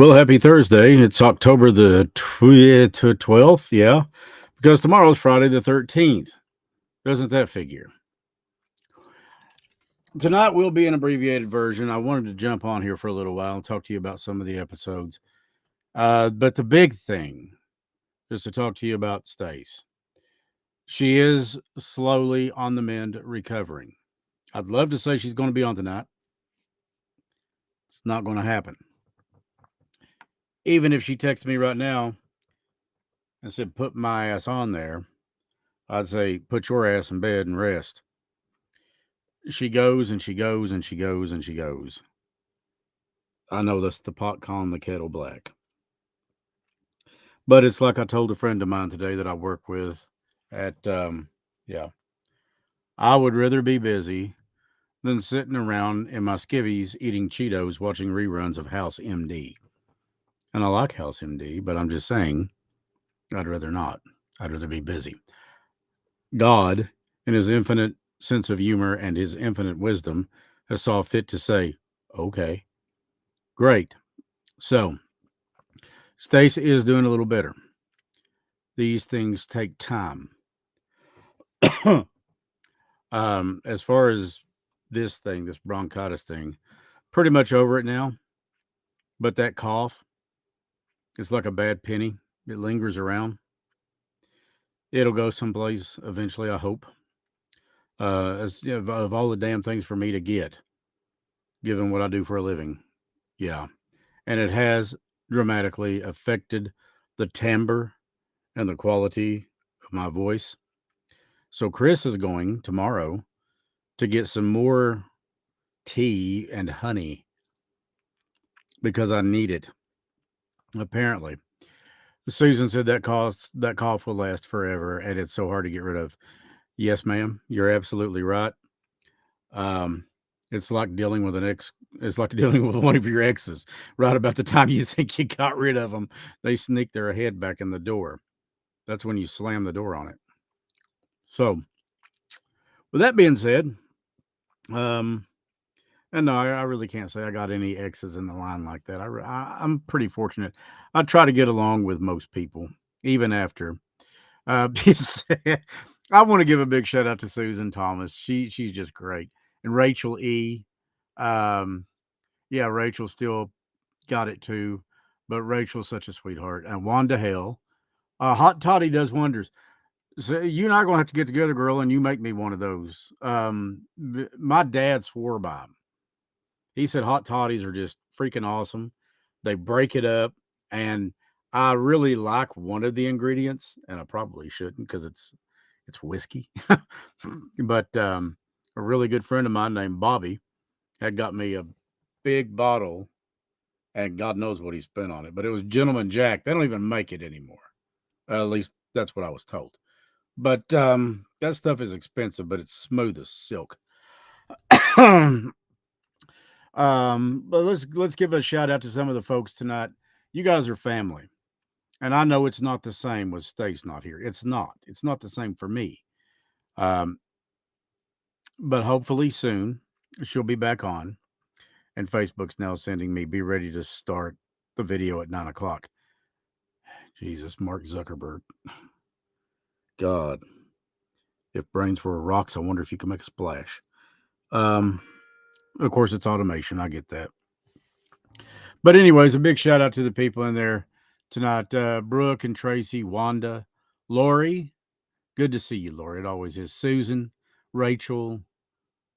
Well, happy Thursday. It's October the 12th, yeah, because tomorrow's Friday the 13th. Doesn't that figure? Tonight will be an abbreviated version. I wanted to jump on here for a little while and talk to you about some of the episodes. But the big thing is to talk to you about Stace. She is slowly on the mend, recovering. I'd love to say she's going to be on tonight. It's not going to happen. Even if she texts me right now and said, put my ass on there, I'd say, put your ass in bed and rest. She goes and she goes and she goes and she goes. I know that's the pot calling the kettle black. But it's like I told a friend of mine today that I work with at, yeah, I would rather be busy than sitting around in my skivvies eating Cheetos watching reruns of House MD. And I like House MD, but I'm just saying, I'd rather not. I'd rather be busy. God, in his infinite sense of humor and his infinite wisdom, has saw fit to say, okay, great. So, Stace is doing a little better. These things take time. As far as this bronchitis thing, pretty much over it now. But that cough, it's like a bad penny. It lingers around. It'll go someplace eventually, I hope. As you know, of all the damn things for me to get, given what I do for a living, yeah, and it has dramatically affected the timbre and the quality of my voice. So Chris is going tomorrow to get some more tea and honey because I need it. Apparently, Susan said that cough will last forever, and it's so hard to get rid of. Yes, ma'am, you're absolutely right. Um, it's like dealing with an ex. It's like dealing with one of your exes. Right about the time you think you got rid of them, they sneak their head back in the door. That's when you slam the door on it. So, with that being said, um, and no, I really can't say I got any exes in the line like that. I'm pretty fortunate. I try to get along with most people, even after. I want to give a big shout out to Susan Thomas. She's just great, and Rachel E. Um, yeah, Rachel still got it too, but Rachel's such a sweetheart. And Wanda Hale, Hot Toddy does wonders. So you and I are gonna have to get together, girl, and you make me one of those. My dad swore by 'em. He said hot toddies are just freaking awesome. They break it up, and I really like one of the ingredients, and I probably shouldn't because it's whiskey. But a really good friend of mine named Bobby had got me a big bottle, and God knows what he spent on it. But it was Gentleman Jack. They don't even make it anymore. At least that's what I was told. But that stuff is expensive, but it's smooth as silk. But let's give a shout out to some of the folks tonight. You guys are family, and I know it's not the same with Stace not here. It's not. It's not the same for me. Um, but hopefully soon she'll be back on. And Facebook's now sending me be ready to start the video at 9 o'clock. Jesus, Mark Zuckerberg. God, if brains were rocks, I wonder if you could make a splash. Um, of course, it's automation. I get that. But anyways, a big shout out to the people in there tonight. Brooke and Tracy, Wanda, Lori. Good to see you, Lori. It always is. Susan, Rachel.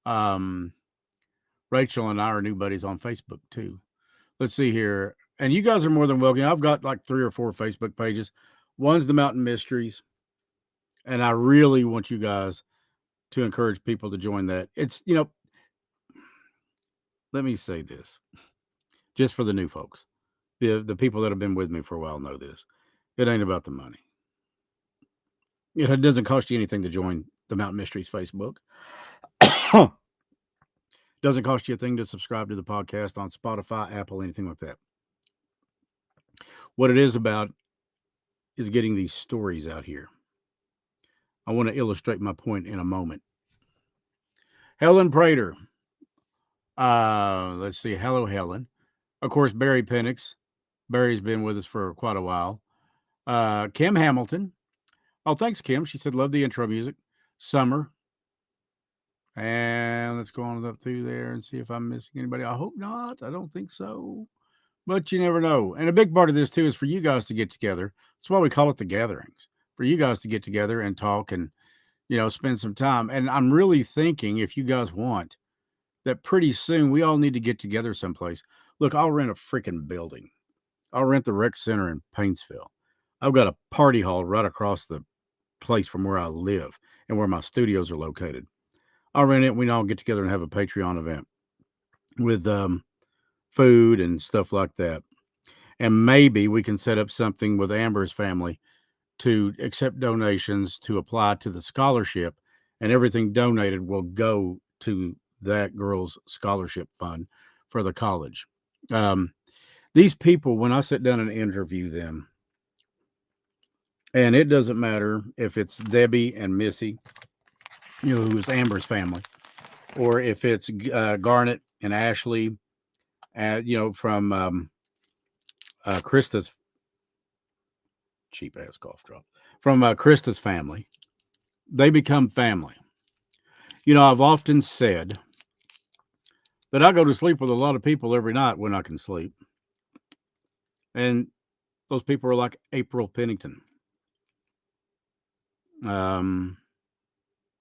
Um, Rachel and I are new buddies on Facebook too. Let's see here. And you guys are more than welcome. I've got like 3 or 4 Facebook pages. One's the Mountain Mysteries. And I really want you guys to encourage people to join that. Let me say this just for the new folks. The people that have been with me for a while know this. It ain't about the money. It doesn't cost you anything to join the Mountain Mysteries Facebook. Doesn't cost you a thing to subscribe to the podcast on Spotify, Apple, anything like that. What it is about is getting these stories out here. I want to illustrate my point in a moment. Helen Prater. Let's see. Hello, Helen. Of course, Barry Penix. Barry's been with us for quite a while. Kim Hamilton. Oh, thanks, Kim. She said, love the intro music. Summer. And let's go on up through there and see if I'm missing anybody. I hope not. I don't think so. But you never know. And a big part of this, too, is for you guys to get together. That's why we call it the gatherings. For you guys to get together and talk and, spend some time. And I'm really thinking, if you guys want, that pretty soon we all need to get together someplace. Look, I'll rent a freaking building. I'll rent the rec center in Paintsville. I've got a party hall right across the place from where I live and where my studios are located. I'll rent it. We all get together and have a Patreon event with food and stuff like that. And maybe we can set up something with Amber's family to accept donations to apply to the scholarship, and everything donated will go to that girl's scholarship fund for the college. These people, when I sit down and interview them, and it doesn't matter if it's Debbie and Missy, who's Amber's family, or if it's Garnet and Ashley, from Krista's cheap ass cough drop, from Krista's family, they become family. I've often said that I go to sleep with a lot of people every night when I can sleep. And those people are like April Pennington, Derek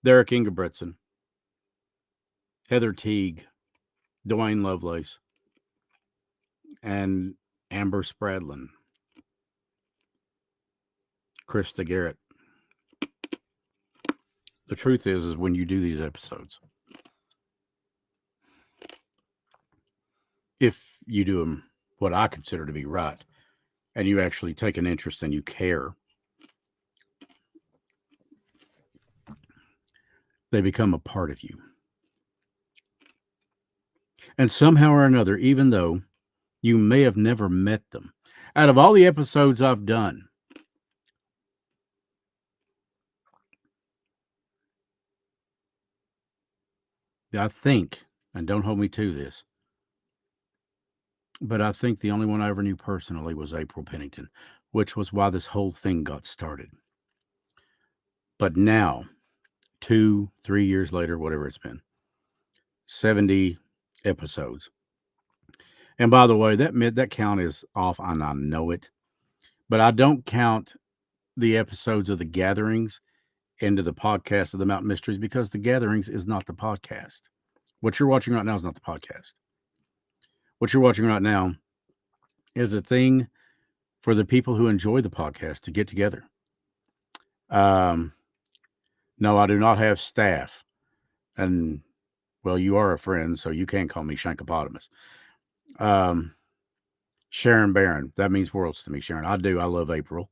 Ingebretson, Heather Teague, Dwayne Lovelace, and Amber Spradlin, Krista Garrett. The truth is when you do these episodes, if you do them what I consider to be right, and you actually take an interest and you care, they become a part of you. And somehow or another, even though you may have never met them, out of all the episodes I've done, I think, and don't hold me to this, but I think the only one I ever knew personally was April Pennington, which was why this whole thing got started. But now, 2-3 years later, whatever it's been, 70 episodes. And by the way, that count is off, and I know it, but I don't count the episodes of the gatherings into the podcast of the Mountain Mysteries, because the gatherings is not the podcast. What you're watching right now is not the podcast. What you're watching right now is a thing for the people who enjoy the podcast to get together. No, I do not have staff, and well, you are a friend, so you can call me Shankopotamus. Sharon Barron, that means worlds to me, Sharon. I do. I love April.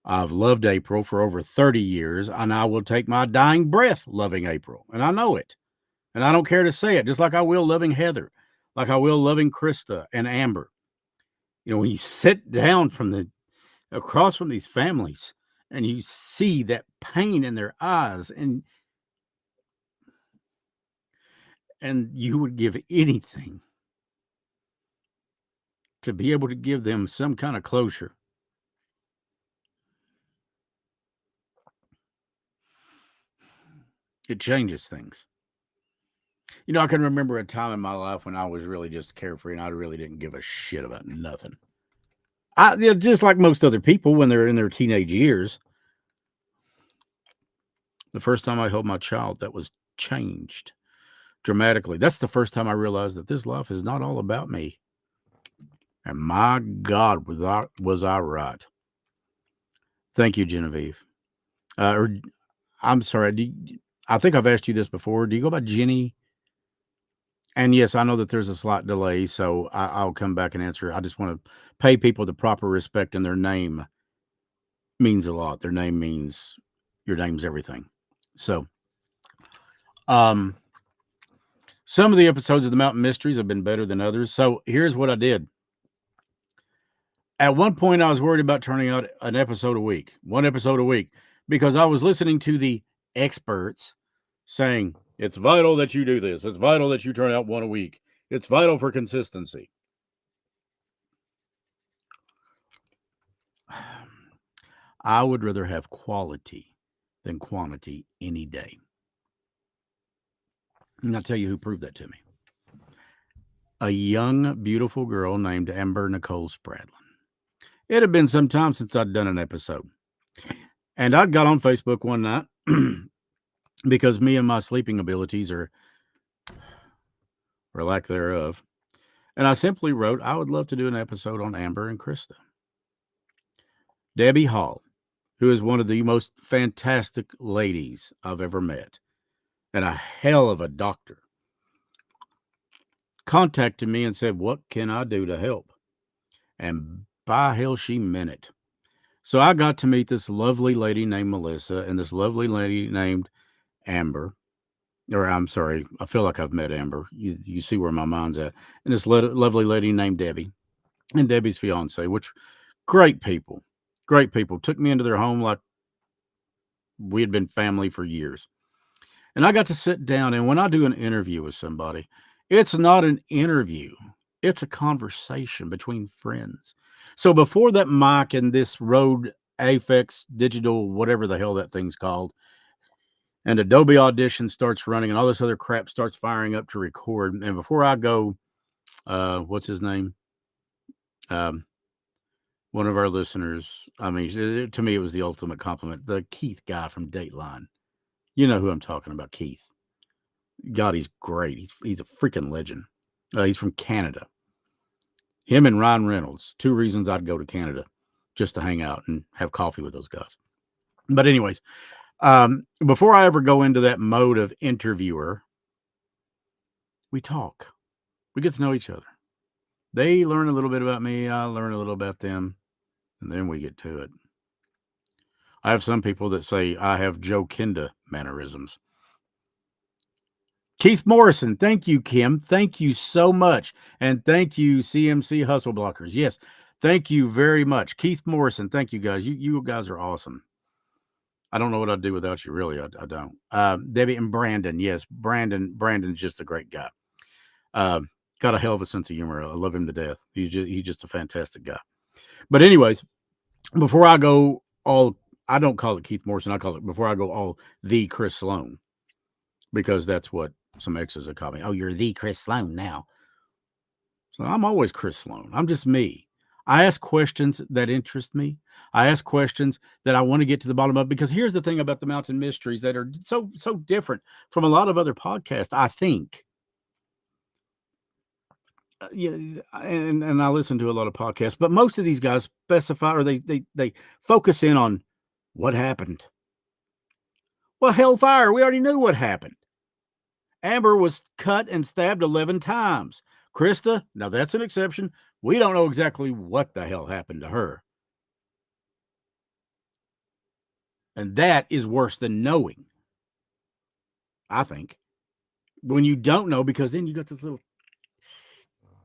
I've loved April for over 30 years, and I will take my dying breath loving April, and I know it. And I don't care to say it, just like I will loving Heather, like I will loving Krista and Amber. When you sit down across from these families and you see that pain in their eyes, and you would give anything to be able to give them some kind of closure. It changes things. I can remember a time in my life when I was really just carefree and I really didn't give a shit about nothing. Just like most other people when they're in their teenage years. The first time I held my child, that was changed dramatically. That's the first time I realized that this life is not all about me. And my God, was I right. Thank you, Genevieve. I'm sorry. I think I've asked you this before. Do you go by Jenny? And yes, I know that there's a slight delay, so I'll come back and answer. I just want to pay people the proper respect, and their name means a lot. Their name means your name's everything. So, some of the episodes of the Mountain Mysteries have been better than others. So here's what I did. At one point, I was worried about turning out one episode a week, because I was listening to the experts saying, it's vital that you do this. It's vital that you turn out one a week. It's vital for consistency. I would rather have quality than quantity any day. And I'll tell you who proved that to me. A young, beautiful girl named Amber Nicole Spradlin. It had been some time since I'd done an episode. And I got on Facebook one night because me and my sleeping abilities or lack thereof. And I simply wrote, I would love to do an episode on Amber and Krista. Debbie Hall, who is one of the most fantastic ladies I've ever met, and a hell of a doctor, contacted me and said, what can I do to help? And by hell, she meant it. So I got to meet this lovely lady named Melissa and this lovely lady named Amber. Or I'm sorry, I feel like I've met Amber. You see where my mind's at. And this lovely lady named Debbie and Debbie's fiance, which great people. Great people. Took me into their home like we had been family for years. And I got to sit down. And when I do an interview with somebody, it's not an interview, it's a conversation between friends. So before that mic and this Rode Aphex digital, whatever the hell that thing's called, and Adobe Audition starts running and all this other crap starts firing up to record. And before I go, what's his name? Um, one of our listeners, I mean, to me, it was the ultimate compliment. The Keith guy from Dateline. You know who I'm talking about, Keith. God, he's great. He's a freaking legend. He's from Canada. Him and Ryan Reynolds, two reasons I'd go to Canada just to hang out and have coffee with those guys. But anyways, before I ever go into that mode of interviewer, we talk. We get to know each other. They learn a little bit about me. I learn a little about them. And then we get to it. I have some people that say I have Joe Kinda mannerisms. Keith Morrison, thank you, Kim. Thank you so much. And thank you, CMC Hustle Blockers. Yes, thank you very much. Keith Morrison, thank you, guys. You guys are awesome. I don't know what I'd do without you, really. I don't. Debbie and Brandon, yes. Brandon's just a great guy. Got a hell of a sense of humor. I love him to death. He's just a fantastic guy. But anyways, before I go all, I don't call it Keith Morrison. I call it, before I go all, the Chris Sloan, because that's what some exes have called me. Oh, you're the Chris Sloan now. So I'm always Chris Sloan. I'm just me. I ask questions that interest me. I ask questions that I want to get to the bottom of, because here's the thing about the Mountain Mysteries that are so different from a lot of other podcasts, I think. Yeah, and I listen to a lot of podcasts, but most of these guys specify, or they focus in on what happened. Well, hellfire, we already knew what happened. Amber was cut and stabbed 11 times. Krista, now that's an exception. We don't know exactly what the hell happened to her. And that is worse than knowing, I think. When you don't know, because then you got this little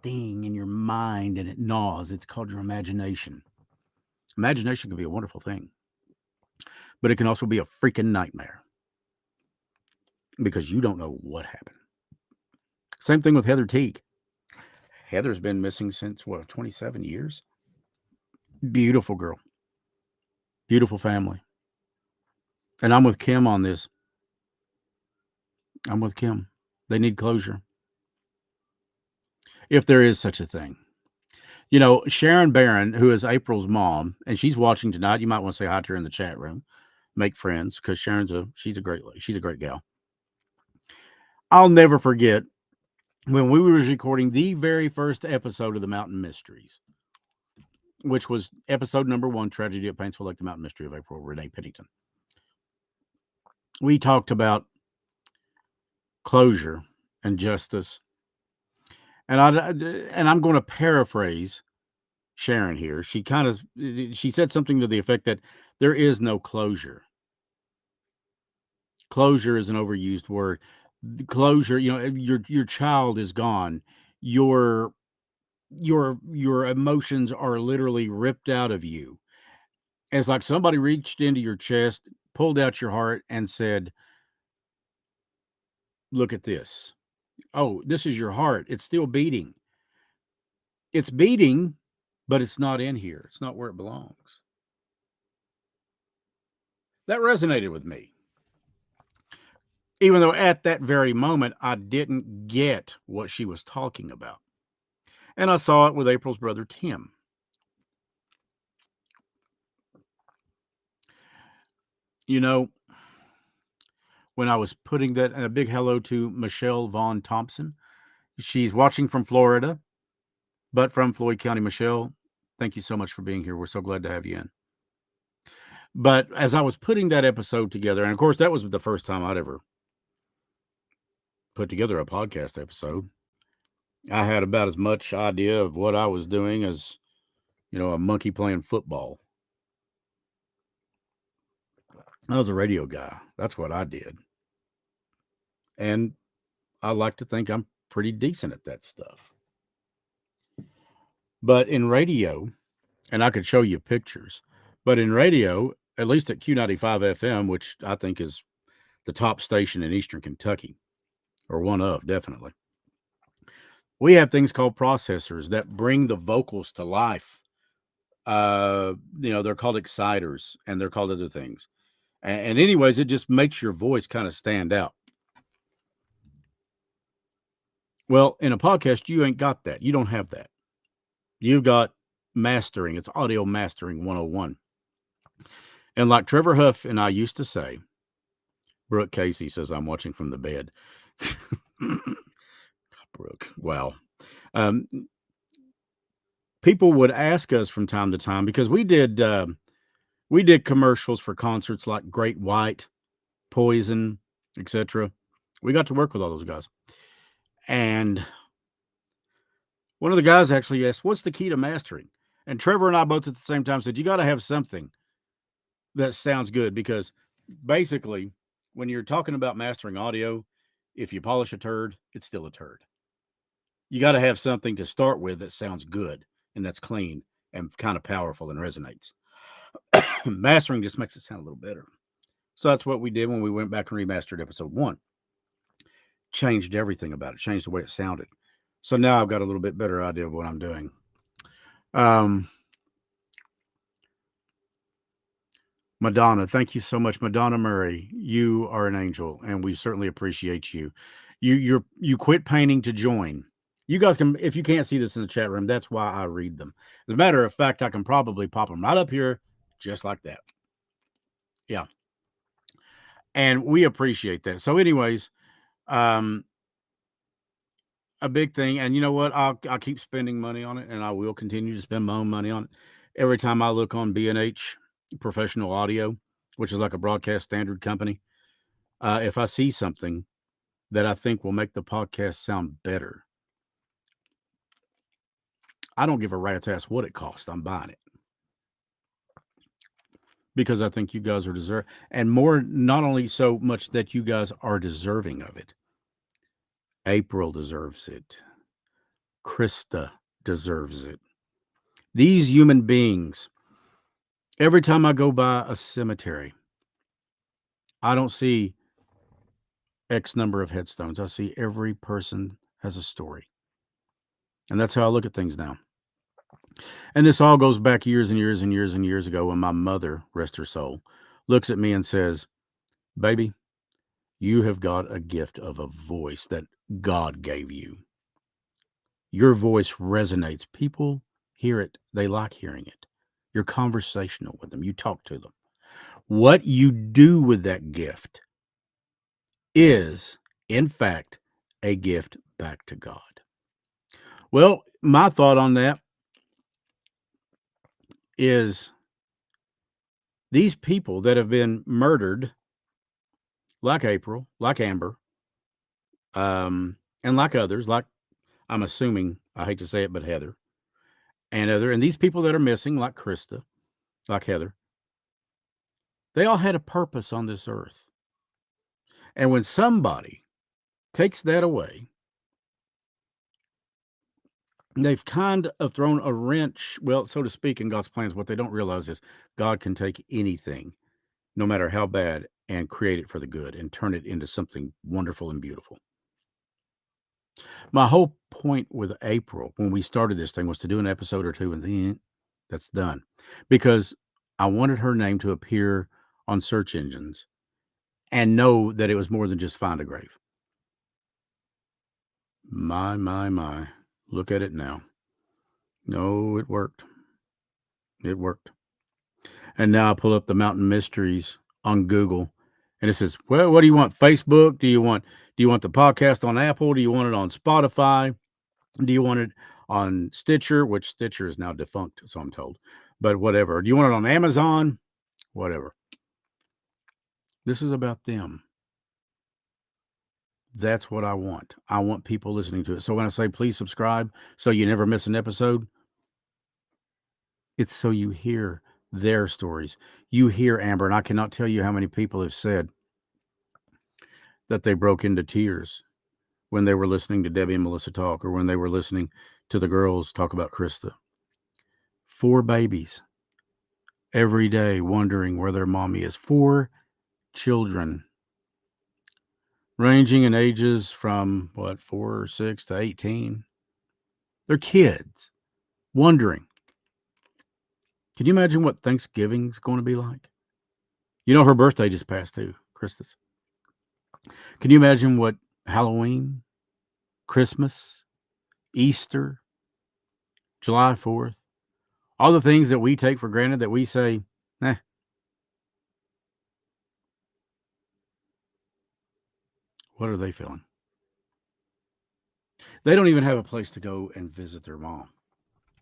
thing in your mind and it gnaws. It's called your imagination. Imagination can be a wonderful thing, but it can also be a freaking nightmare because you don't know what happened. Same thing with Heather Teague. Heather's been missing since, what, 27 years? Beautiful girl. Beautiful family. And I'm with Kim on this. I'm with Kim. They need closure, if there is such a thing. You know, Sharon Barron, who is April's mom, and she's watching tonight. You might want to say hi to her in the chat room. Make friends, because she's a great lady. She's a great gal. I'll never forget when we were recording the very first episode of the Mountain Mysteries, which was episode number 1, Tragedy at Paintsville Lake, the Mountain Mystery of April, Renee Pennington. We talked about closure and justice. And I'm going to paraphrase Sharon here. She said something to the effect that there is no closure. Closure is an overused word. Closure, your child is gone. Your emotions are literally ripped out of you. And it's like somebody reached into your chest, pulled out your heart, and said, "Look at this. Oh, this is your heart. It's still beating. It's beating, but it's not in here. It's not where it belongs." That resonated with me, even though at that very moment I didn't get what she was talking about. And I saw it with April's brother Tim. You know, when I was putting that, and a big hello to Michelle Vaughn Thompson. She's watching from Florida, but from Floyd County. Michelle, thank you so much for being here. We're so glad to have you in. But as I was putting that episode together, and of course, that was the first time I'd ever put together a podcast episode, I had about as much idea of what I was doing as, a monkey playing football. I was a radio guy. That's what I did. And I like to think I'm pretty decent at that stuff. But in radio, and I could show you pictures, but in radio, at least at Q95 FM, which I think is the top station in Eastern Kentucky, or one of, definitely, we have things called processors that bring the vocals to life. They're called exciters and they're called other things. And anyways, it just makes your voice kind of stand out. Well, in a podcast, you ain't got that. You don't have that. You've got mastering. It's audio mastering 101. And like Trevor Huff and I used to say, Brooke Casey says, I'm watching from the bed. Brooke, wow. Um, People would ask us from time to time because we did commercials for concerts like Great White, Poison, etc. We got to work with all those guys. And one of the guys actually asked, what's the key to mastering? And Trevor and I both at the same time said, you got to have something that sounds good, because basically when you're talking about mastering audio, if you polish a turd, it's still a turd. You got to have something to start with that sounds good and that's clean and kind of powerful and resonates. Mastering just makes it sound a little better. So that's what we did when we went back and remastered episode 1. Changed everything about it, changed the way it sounded. So now I've got a little bit better idea of what I'm doing. Madonna, thank you so much. Madonna Murray, you are an angel, and we certainly appreciate you. You quit painting to join. You guys can, if you can't see this in the chat room, that's why I read them. As a matter of fact, I can probably pop them right up here, just like that. Yeah. And we appreciate that. So anyways, a big thing, and you know what? I'll keep spending money on it, and I will continue to spend my own money on it. Every time I look on B&H Professional Audio, which is like a broadcast standard company, if I see something that I think will make the podcast sound better, I don't give a rat's ass what it costs. I'm buying it because I think you guys are deserving, and more, not only so much that you guys are deserving of it. April deserves it. Krista deserves it. These human beings, every time I go by a cemetery, I don't see X number of headstones. I see every person has a story. And that's how I look at things now. And this all goes back years and years and years and years ago when my mother, rest her soul, looks at me and says, baby, you have got a gift of a voice that God gave you. Your voice resonates. People hear it. They like hearing it. You're conversational with them. You talk to them. What you do with that gift is, in fact, a gift back to God. Well, my thought on that is these people that have been murdered, like April, like Amber, and like others, like, I'm assuming, I hate to say it, but Heather, and these people that are missing, like Krista, like Heather, they all had a purpose on this earth. And when somebody takes that away, they've kind of thrown a wrench, well, so to speak, in God's plans. What they don't realize is God can take anything, no matter how bad, and create it for the good and turn it into something wonderful and beautiful. My whole point with April when we started this thing was to do an episode or two and then that's done, because I wanted her name to appear on search engines and know that it was more than just find a grave. My. Look at it now. No, it worked. It worked. And now I pull up the mountain mysteries on Google and it says, well, what do you want? Facebook? Do you want the podcast on Apple? Do you want it on Spotify? Do you want it on Stitcher, which Stitcher is now defunct, so I'm told. But whatever. Do you want it on Amazon? Whatever. This is about them. That's what I want. I want people listening to it. So when I say please subscribe so you never miss an episode, it's so you hear their stories. You hear Amber, and I cannot tell you how many people have said that they broke into tears when they were listening to Debbie and Melissa talk or when they were listening to the girls talk about Krista. 4 babies every day wondering where their mommy is. 4 children ranging in ages from 4, 6 to 18. They're kids wondering. Can you imagine what Thanksgiving's going to be like? You know, her birthday just passed too, Krista's. Can you imagine what Halloween, Christmas, Easter, July 4th, all the things that we take for granted that we say, what are they feeling? They don't even have a place to go and visit their mom,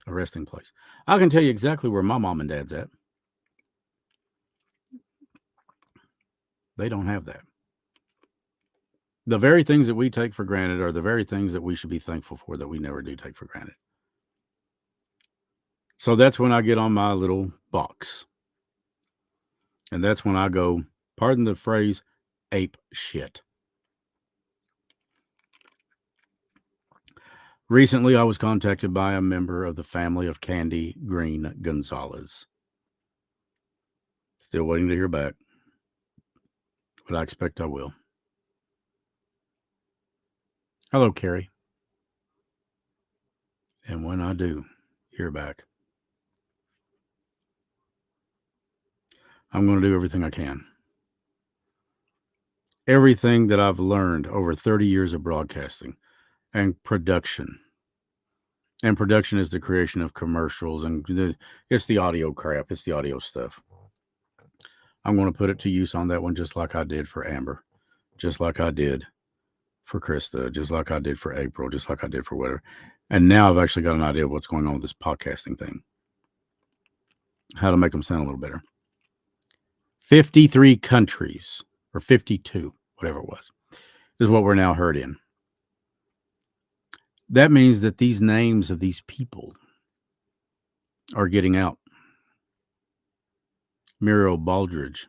a resting place. I can tell you exactly where my mom and dad's at. They don't have that. The very things that we take for granted are the very things that we should be thankful for that we never do take for granted. So that's when I get on my little box. And that's when I go, pardon the phrase, ape shit. Recently, I was contacted by a member of the family of Candy Green Gonzalez. Still waiting to hear back, but I expect I will. Hello, Carrie. And when I do hear back, I'm going to do everything I can. Everything that I've learned over 30 years of broadcasting and production. And production is the creation of commercials and it's the audio crap. It's the audio stuff. I'm going to put it to use on that one just like I did for Amber, just like I did for Krista, just like I did for April, just like I did for whatever. And now I've actually got an idea of what's going on with this podcasting thing, how to make them sound a little better. 53 countries, or 52, whatever it was, is what we're now heard in. That means that these names of these people are getting out. Muriel Baldridge.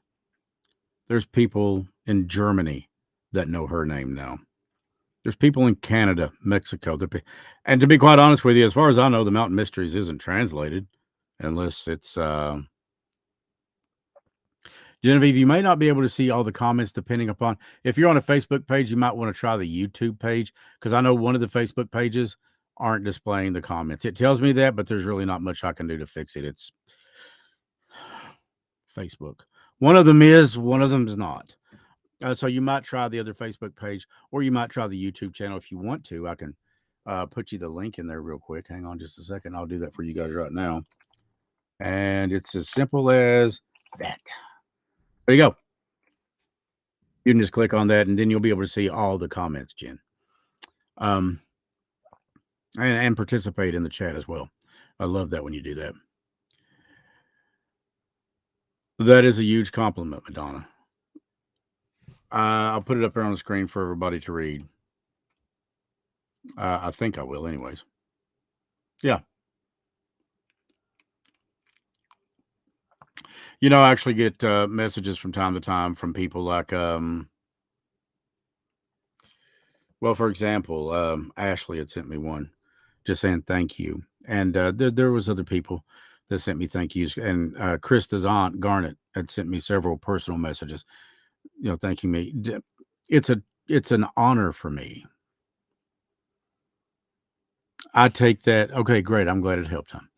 There's people in Germany that know her name now. There's people in Canada, Mexico. And to be quite honest with you, as far as I know, the Mountain Mysteries isn't translated unless it's Genevieve, you may not be able to see all the comments depending upon if you're on a Facebook page, you might want to try the YouTube page because I know one of the Facebook pages aren't displaying the comments. It tells me that, but there's really not much I can do to fix it. It's Facebook. One of them is, one of them is not. So you might try the other Facebook page or you might try the YouTube channel if you want to. I can put you the link in there real quick. Hang on just a second. I'll do that for you guys right now. And it's as simple as that. There you go. You can just click on that and then you'll be able to see all the comments, Jen. And participate in the chat as well. I love that when you do that. That is a huge compliment, Madonna. I'll put it up here on the screen for everybody to read. I think I will anyways. Yeah. You know, I actually get messages from time to time from people like, well, for example, Ashley had sent me one just saying thank you. And there was other people that sent me thank yous. And Krista's aunt, Garnet, had sent me several personal messages, you know, thanking me. It's an honor for me. I take that. Okay, great. I'm glad it helped him.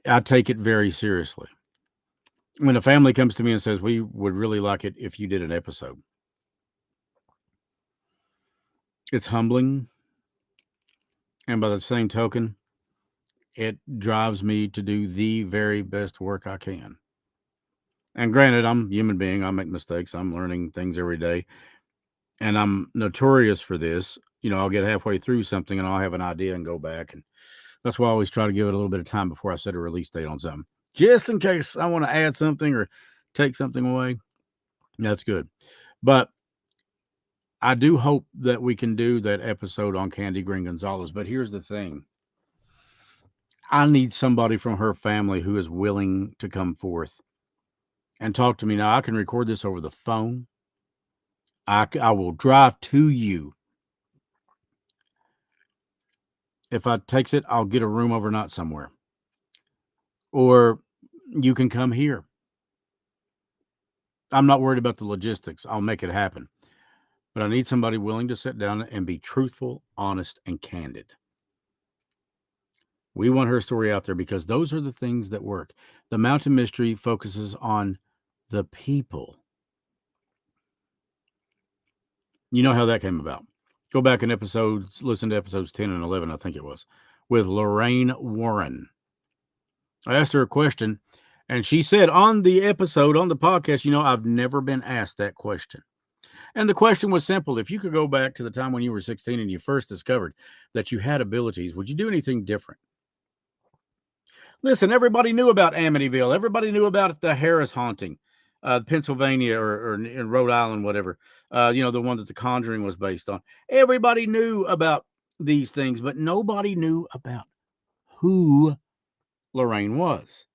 I take it very seriously. When a family comes to me and says, "We would really like it if you did an episode," it's humbling, and by the same token, it drives me to do the very best work I can. And granted, I'm a human being. I make mistakes. I'm learning things every day. And I'm notorious for this. I'll get halfway through something and I'll have an idea and go back. And that's why I always try to give it a little bit of time before I set a release date on something, just in case I want to add something or take something away. That's good. But I do hope that we can do that episode on Candy Green Gonzalez. But here's the thing, I need somebody from her family who is willing to come forth and talk to me. Now, I can record this over the phone. I will drive to you. If I takes it, I'll get a room overnight somewhere. Or you can come here. I'm not worried about the logistics. I'll make it happen. But I need somebody willing to sit down and be truthful, honest, and candid. We want her story out there because those are the things that work. The Mountain Mystery focuses on the people. You know how that came about. Go back in episodes, listen to episodes 10 and 11, I think it was, with Lorraine Warren. I asked her a question, and she said on the episode, on the podcast, I've never been asked that question. And the question was simple. If you could go back to the time when you were 16 and you first discovered that you had abilities, would you do anything different? Listen, everybody knew about Amityville. Everybody knew about the Harris haunting, Pennsylvania or in Rhode Island, whatever. The one that The Conjuring was based on. Everybody knew about these things, but nobody knew about who Lorraine was.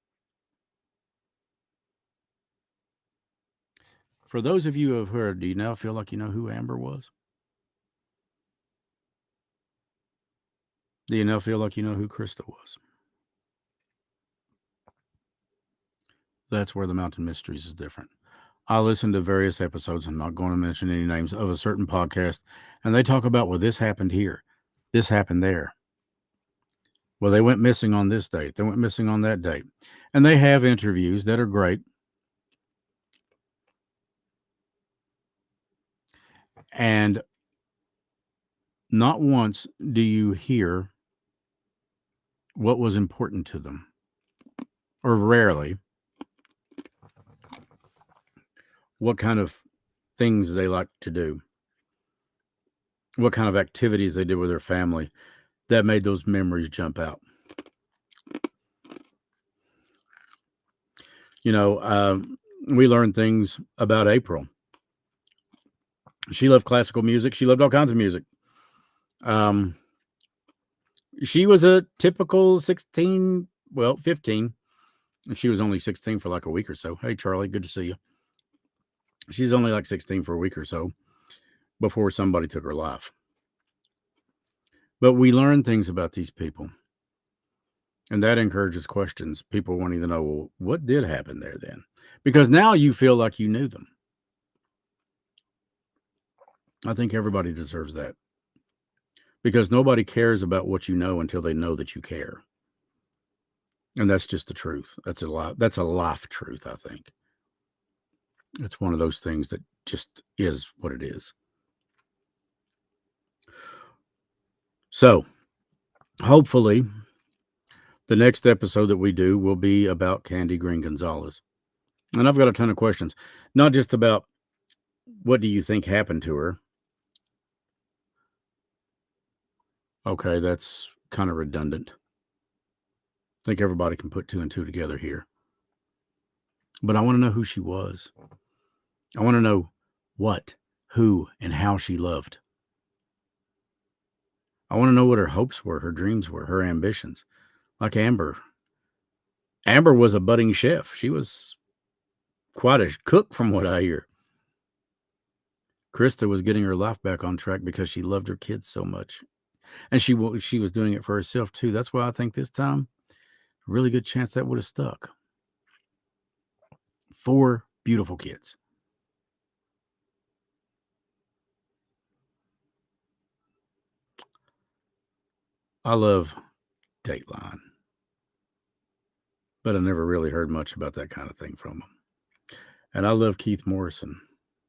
For those of you who have heard, do you now feel like you know who Amber was? Do you now feel like you know who Krista was? That's where the Mountain Mysteries is different. I listened to various episodes, I'm not going to mention any names, of a certain podcast, and they talk about, well, this happened here, this happened there. Well, they went missing on this date, they went missing on that date. And they have interviews that are great. And not once do you hear what was important to them, or rarely, what kind of things they like to do, what kind of activities they did with their family that made those memories jump out. We learned things about April. She loved classical music. She loved all kinds of music. She was a typical 16, 15. She was only 16 for like a week or so. Hey, Charlie, good to see you. She's only like 16 for a week or so before somebody took her life. But we learn things about these people. And that encourages questions. People wanting to know, well, what did happen there then? Because now you feel like you knew them. I think everybody deserves that. Because nobody cares about what you know until they know that you care. And that's just the truth. That's a life truth, I think. It's one of those things that just is what it is. So, hopefully, the next episode that we do will be about Candy Green Gonzalez. And I've got a ton of questions, not just about what do you think happened to her. Okay, that's kind of redundant. I think everybody can put two and two together here. But I want to know who she was. I want to know what, who, and how she loved. I want to know what her hopes were, her dreams were, her ambitions. Like Amber. Amber was a budding chef. She was quite a cook from what I hear. Krista was getting her life back on track because she loved her kids so much. And she was doing it for herself too. That's why I think this time, a really good chance that would have stuck. 4 beautiful kids. I love Dateline. but I never really heard much about that kind of thing from him. And I love Keith Morrison.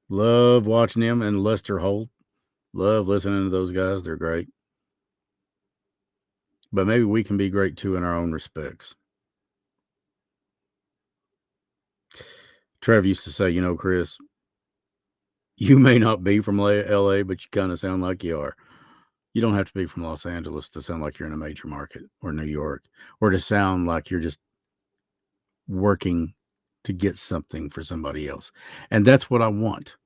Love watching him and Lester Holt. Love listening to those guys. They're great. But maybe we can be great too in our own respects. Trev used to say, Chris, you may not be from LA, but you kind of sound like you are. You don't have to be from Los Angeles to sound like you're in a major market or New York, or to sound like you're just working to get something for somebody else. And that's what I want.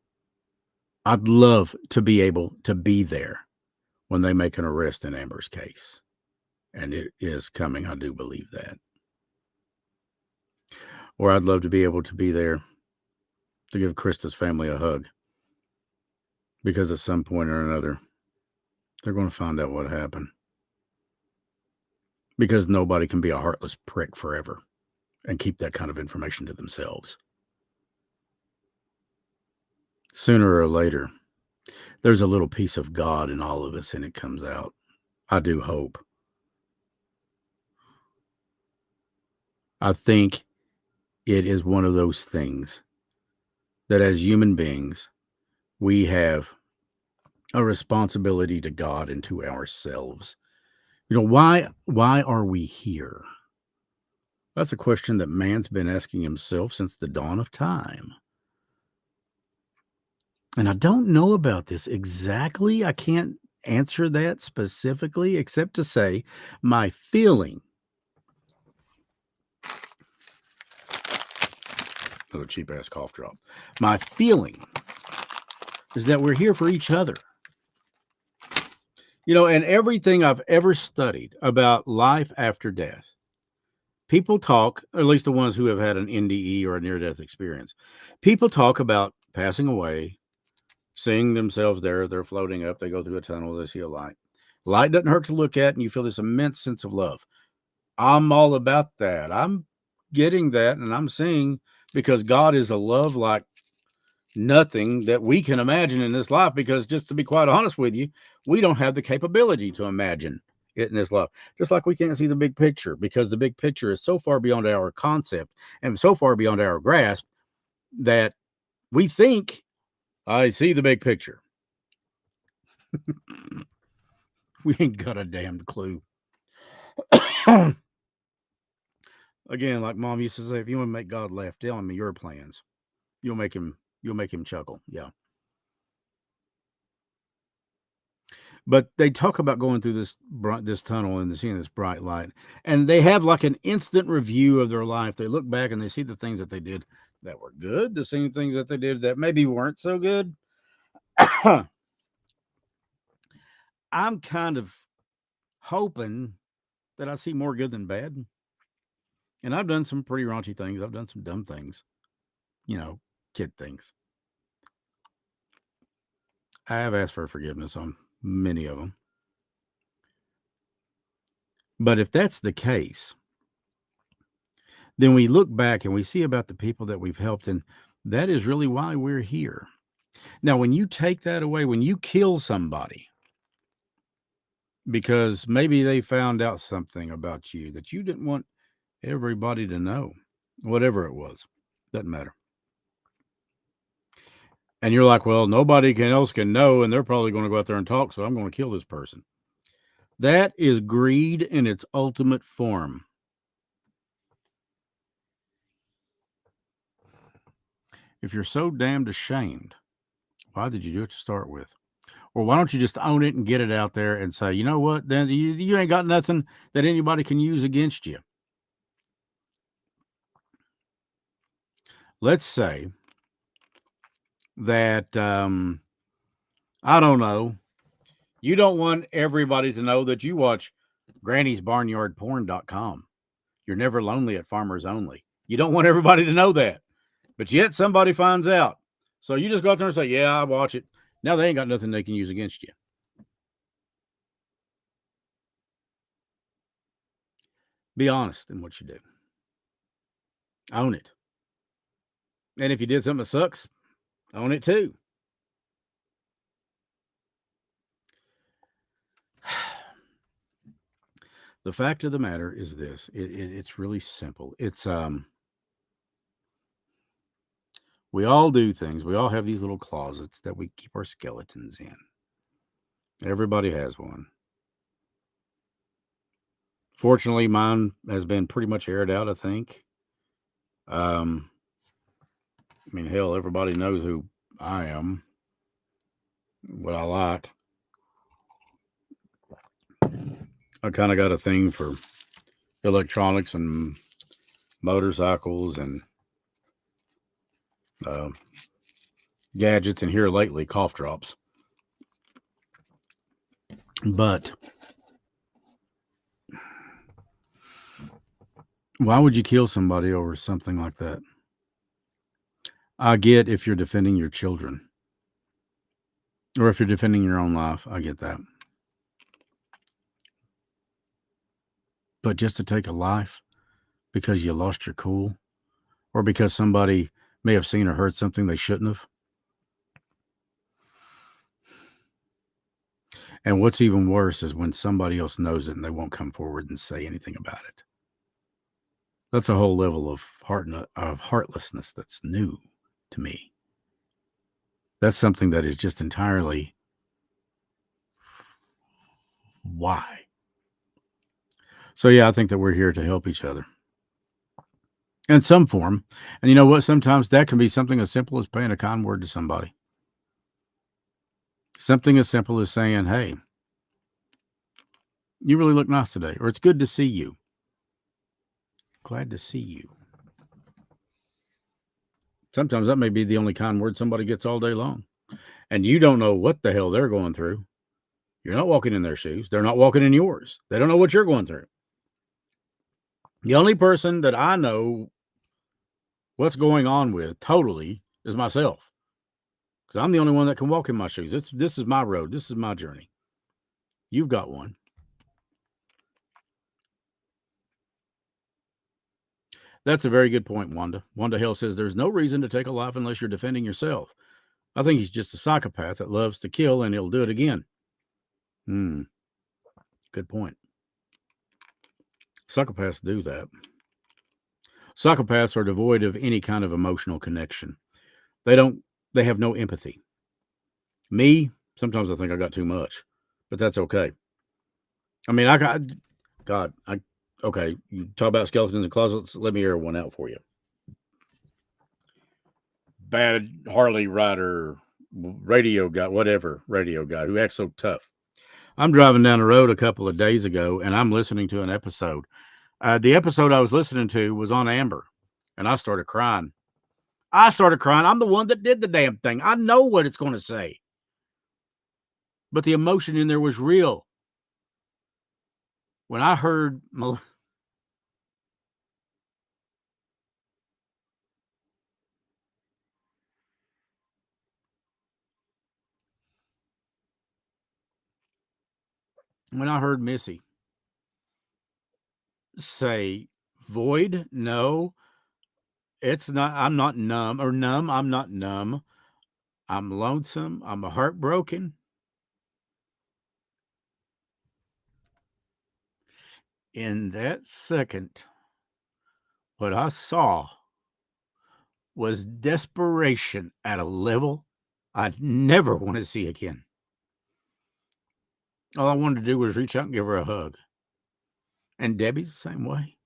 I'd love to be able to be there when they make an arrest in Amber's case. And it is coming. I do believe that. Or I'd love to be able to be there to give Krista's family a hug. Because at some point or another, they're going to find out what happened. Because nobody can be a heartless prick forever and keep that kind of information to themselves. Sooner or later, there's a little piece of God in all of us and it comes out. I do hope. I think it is one of those things that as human beings, we have a responsibility to God and to ourselves. Why are we here? That's a question that man's been asking himself since the dawn of time. And I don't know about this exactly. I can't answer that specifically, except to say my feeling. Another cheap ass cough drop. My feeling is that we're here for each other. And everything I've ever studied about life after death, people talk, or at least the ones who have had an NDE or a near-death experience, people talk about passing away, seeing themselves there, they're floating up, they go through a tunnel, they see a light. Light doesn't hurt to look at, and you feel this immense sense of love. I'm all about that. I'm getting that, and I'm seeing, because God is a love like nothing that we can imagine in this life, because just to be quite honest with you, we don't have the capability to imagine it in this life. Just like we can't see the big picture, because the big picture is so far beyond our concept and so far beyond our grasp that we think, I see the big picture. We ain't got a damned clue. Again, like Mom used to say, if you want to make God laugh, tell him your plans. You'll make him chuckle. Yeah. But they talk about going through this tunnel and seeing this bright light, and they have like an instant review of their life. They look back and they see the things that they did that were good, the same things that they did that maybe weren't so good. I'm kind of hoping that I see more good than bad. And I've done some pretty raunchy things. I've done some dumb things, kid things. I have asked for forgiveness on many of them. But if that's the case, then we look back and we see about the people that we've helped, and that is really why we're here. Now, when you take that away, when you kill somebody because maybe they found out something about you that you didn't want everybody to know, whatever it was, doesn't matter. And you're like, well, nobody else can know, and they're probably going to go out there and talk, so I'm going to kill this person. That is greed in its ultimate form. If you're so damned ashamed, why did you do it to start with? Or why don't you just own it and get it out there and say, you know what, then you ain't got nothing that anybody can use against you. Let's say that, I don't know, you don't want everybody to know that you watch Granny'sBarnyardPorn.com. You're never lonely at Farmers Only. You don't want everybody to know that. But yet somebody finds out. So you just go out there and say, yeah, I watch it. Now they ain't got nothing they can use against you. Be honest in what you do. Own it. And if you did something that sucks, own it too. The fact of the matter is this: it's really simple. We all do things. We all have these little closets that we keep our skeletons in. Everybody has one. Fortunately, mine has been pretty much aired out, I think. Um, I mean, hell, everybody knows who I am, what I like. I kind of got a thing for electronics and motorcycles and uh, gadgets, and here lately, cough drops. But why would you kill somebody over something like that? I get if you're defending your children or if you're defending your own life. I get that. But just to take a life because you lost your cool or because somebody may have seen or heard something they shouldn't have. And what's even worse is when somebody else knows it and they won't come forward and say anything about it. That's a whole level of heartlessness that's new to me. That's something that is just entirely why. So yeah, I think that we're here to help each other in some form. And you know what? Sometimes that can be something as simple as paying a kind word to somebody. Something as simple as saying, "Hey, you really look nice today," or "It's good to see you." Glad to see you. Sometimes that may be the only kind word somebody gets all day long. And you don't know what the hell they're going through. You're not walking in their shoes. They're not walking in yours. They don't know what you're going through. The only person that I know what's going on with totally is myself. Because I'm the only one that can walk in my shoes. This is my road. This is my journey. You've got one. That's a very good point, Wanda. Wanda Hill says there's no reason to take a life unless you're defending yourself. I think he's just a psychopath that loves to kill and he'll do it again. Good point. Psychopaths do that. Psychopaths are devoid of any kind of emotional connection. They don't they have no empathy. Me, sometimes I think I got too much, but that's okay. I mean, I got God, I okay, you talk about skeletons in closets, let me air one out for you. Bad Harley rider, radio guy, whatever, radio guy who acts so tough. I'm driving down the road a couple of days ago and I'm listening to an episode. The episode I was listening to was on Amber, and I started crying. I'm the one that did the damn thing. I know what it's going to say. But the emotion in there was real. When I heard Missy say, "Void, no, it's not. I'm not numb or numb. I'm not numb. I'm lonesome. I'm heartbroken." In that second, what I saw was desperation at a level I'd never want to see again. All I wanted to do was reach out and give her a hug. And Debbie's the same way.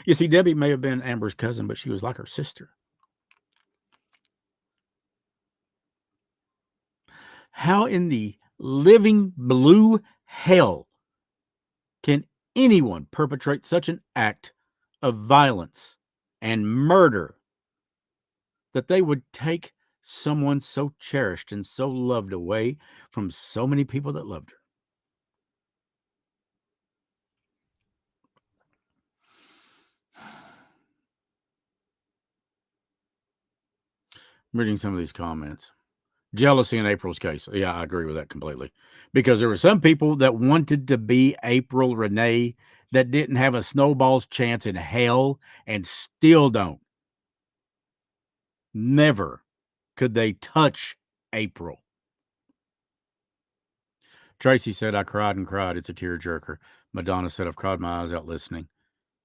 You see, Debbie may have been Amber's cousin, but she was like her sister. How in the living blue hell can anyone perpetrate such an act of violence and murder that they would take someone so cherished and so loved away from so many people that loved her? I'm reading some of these comments. Jealousy in April's case. Yeah, I agree with that completely. Because there were some people that wanted to be April Renee that didn't have a snowball's chance in hell and still don't. Never could they touch April. Tracy said, "I cried and cried. It's a tearjerker." Madonna said, I've cried my eyes out listening.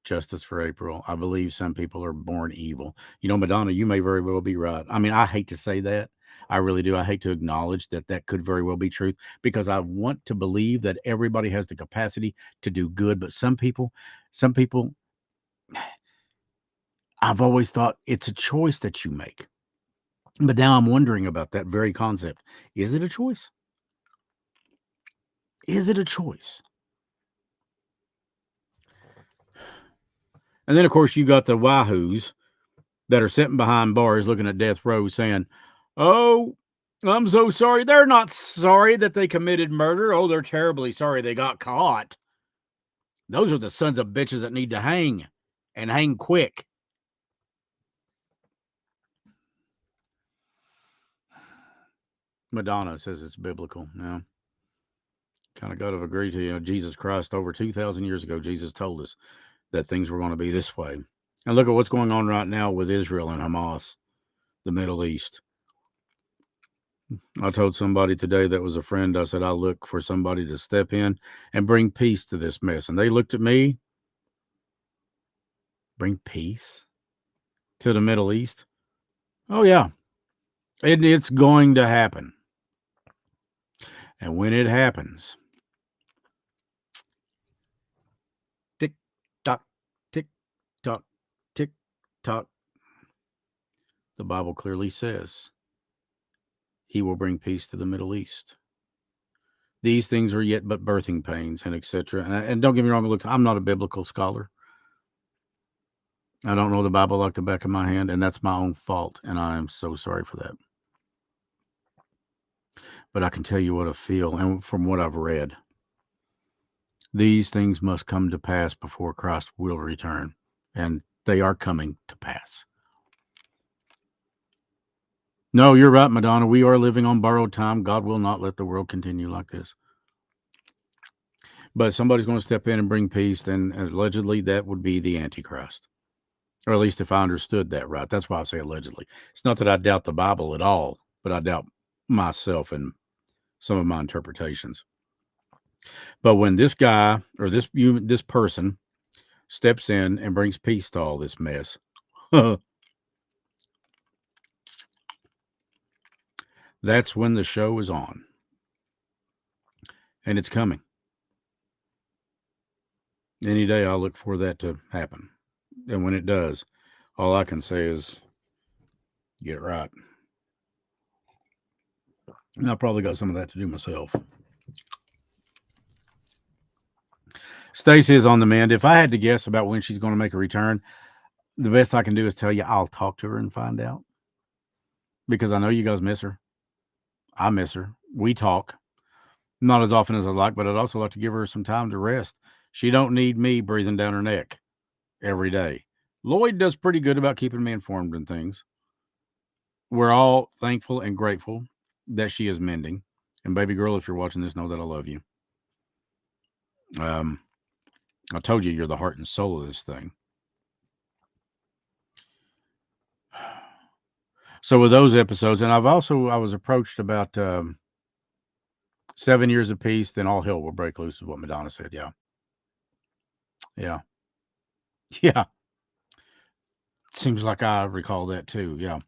Justice for April. I believe some people are born evil. Madonna, you may very well be right. I mean, I hate to say that. I really do. I hate to acknowledge that that could very well be truth because I want to believe that everybody has the capacity to do good. But some people, I've always thought it's a choice that you make. But now I'm wondering about that very concept. Is it a choice? Is it a choice? And then, of course, you got the wahoos that are sitting behind bars looking at death row saying, oh, I'm so sorry. They're not sorry that they committed murder. Oh, they're terribly sorry they got caught. Those are the sons of bitches that need to hang and hang quick. Madonna says it's biblical. Now, kind of got to agree to, Jesus Christ over 2,000 years ago, Jesus told us that things were going to be this way. And look at what's going on right now with Israel and Hamas, the Middle East. I told somebody today that was a friend, I said, I look for somebody to step in and bring peace to this mess. And they looked at me. Bring peace to the Middle East? Oh, yeah. It's going to happen. And when it happens, tick tock, tick tock, tick tock, the Bible clearly says he will bring peace to the Middle East. These things are yet but birthing pains and etc. And don't get me wrong, look, I'm not a biblical scholar. I don't know the Bible like the back of my hand, and that's my own fault, and I am so sorry for that. But I can tell you what I feel, and from what I've read, these things must come to pass before Christ will return, and they are coming to pass. No, you're right, Madonna. We are living on borrowed time. God will not let the world continue like this. But somebody's going to step in and bring peace, then allegedly that would be the Antichrist. Or at least if I understood that right. That's why I say allegedly. It's not that I doubt the Bible at all, but I doubt myself and some of my interpretations. But when this guy or this person steps in and brings peace to all this mess, that's when the show is on. And it's coming. Any day I look for that to happen. And when it does, all I can say is get right. And I probably got some of that to do myself. Stacy is on the mend. If I had to guess about when she's going to make a return, the best I can do is tell you I'll talk to her and find out. Because I know you guys miss her. I miss her. We talk. Not as often as I'd like, but I'd also like to give her some time to rest. She don't need me breathing down her neck every day. Lloyd does pretty good about keeping me informed in things. We're all thankful and grateful that she is mending. And baby girl, if you're watching this, know that I love you. I told you you're the heart and soul of this thing. So with those episodes, and I was approached about 7 years of peace, then all hell will break loose, is what Madonna said. Yeah. Yeah. Yeah. Seems like I recall that too. Yeah.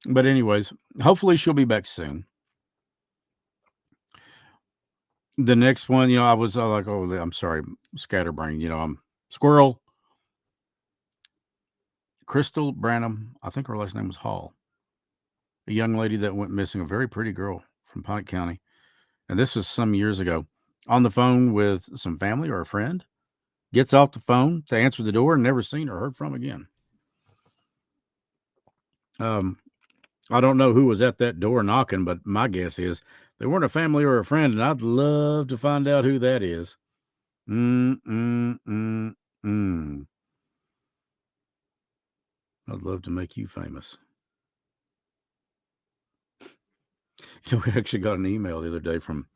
But anyways, hopefully she'll be back soon. The next one, I was like, oh, I'm sorry, scatterbrain. I'm squirrel. Crystal Branham, I think her last name was Hall. A young lady that went missing, a very pretty girl from Pike County. And this was some years ago. On the phone with some family or a friend, gets off the phone to answer the door and never seen or heard from again. I don't know who was at that door knocking, but my guess is they weren't a family or a friend, and I'd love to find out who that is. I'd love to make you famous. We actually got an email the other day from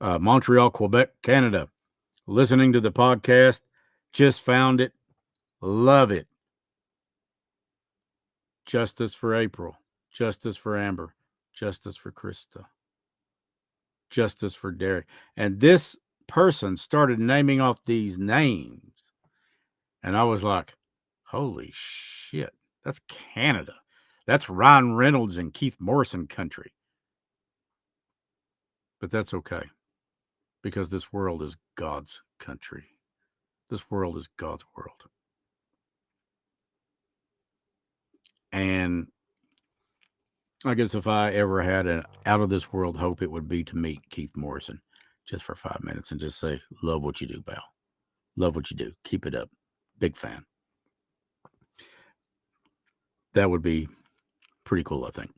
Montreal, Quebec, Canada. Listening to the podcast, just found it. Love it. Justice for April. Justice for Amber. Justice for Krista. Justice for Derek. And this person started naming off these names. And I was like, holy shit, that's Canada. That's Ryan Reynolds and Keith Morrison country. But that's okay, because this world is God's country. This world is God's world. And I guess if I ever had an out of this world hope, it would be to meet Keith Morrison just for 5 minutes and just say, love what you do, pal. Love what you do. Keep it up. Big fan. That would be pretty cool, I think.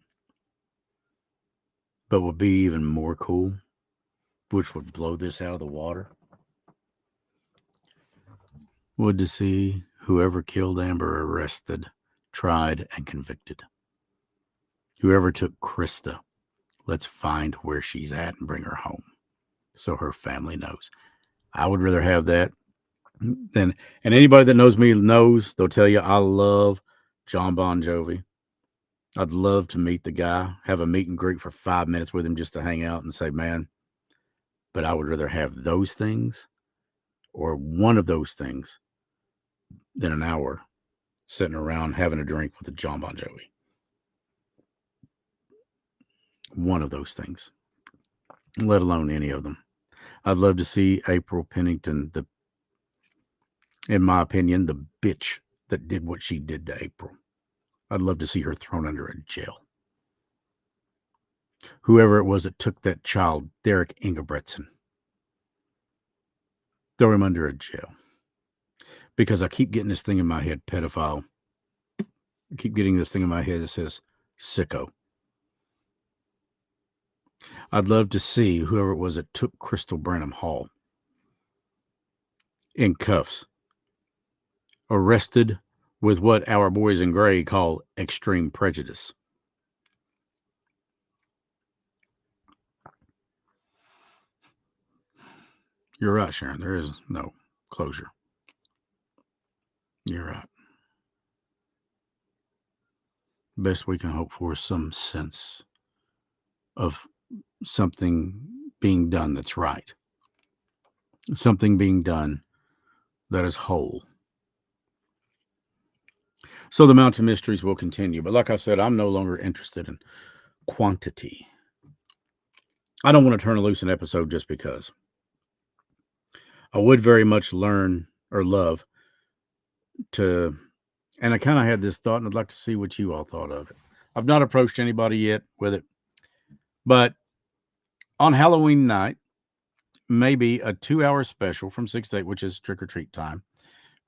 But would be even more cool, which would blow this out of the water, would to see whoever killed Amber arrested, tried, and convicted. Whoever took Krista, let's find where she's at and bring her home so her family knows. I would rather have that than, and anybody that knows me knows, they'll tell you I love John Bon Jovi. I'd love to meet the guy, have a meet and greet for 5 minutes with him just to hang out and say, man, but I would rather have those things or one of those things than an hour sitting around having a drink with a John Bon Jovi. One of those things, let alone any of them. I'd love to see April Pennington, in my opinion, the bitch that did what she did to April. I'd love to see her thrown under a jail. Whoever it was that took that child, Derek Ingebretson, throw him under a jail. Because I keep getting this thing in my head, pedophile. I keep getting this thing in my head that says sicko. I'd love to see whoever it was that took Crystal Branham Hall in cuffs, arrested with what our boys in gray call extreme prejudice. You're right, Sharon. There is no closure. You're right. Best we can hope for is some sense of something being done that's right. Something being done that is whole. So the Mountain Mysteries will continue. But like I said, I'm no longer interested in quantity. I don't want to turn loose an episode just because. I would very much learn or love to, and I kind of had this thought, and I'd like to see what you all thought of it. I've not approached anybody yet with it, but on Halloween night, maybe a 2-hour special from 6 to 8, which is trick or treat time,